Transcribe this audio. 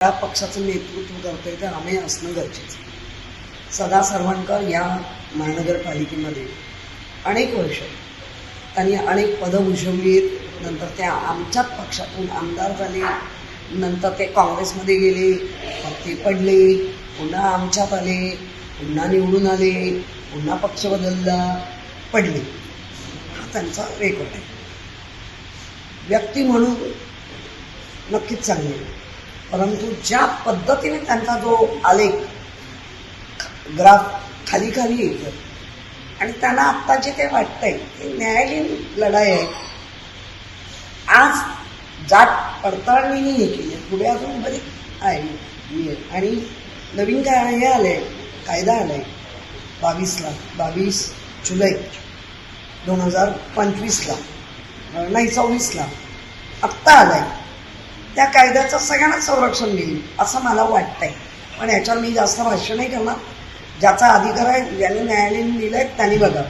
त्या पक्षाचं नेतृत्व करतोय ते आम्ही असणं गरजेचं. सदा सरवणकर या महानगरपालिकेमध्ये अनेक वर्ष त्यांनी अनेक पदं भूषवलीत. नंतर त्या आमच्याच पक्षातून आमदार झाले, नंतर ते काँग्रेसमध्ये गेले, ते पडले, पुन्हा आमच्यात आले, पुन्हा निवडून आले, पुन्हा पक्ष बदलला, पडले. हा त्यांचा रेकॉर्ड आहे. व्यक्ती म्हणून नक्कीच चांगली आहे, परंतु ज्या पद्धतीने त्यांचा जो आलेख ग्राफ खाली खाली येतो आणि त्यांना आत्ता जे काही वाटतंय ते न्यायालयीन लढाई आहे. आज जात पडताळणीने हे केली, पुढे अजून बरीच आहे. आणि नवीन काय हे आलंय, कायदा आलाय 22 जुलै 2025 नाही 24 आत्ता आलाय. त्या कायद्याचं सगळ्यांना संरक्षण मिळेल असं मला वाटतंय. पण याच्यावर मी जास्त भाष्य नाही करणार. ज्याचा अधिकार आहे, ज्यांनी न्यायालयाने दिलंय त्यांनी बघा.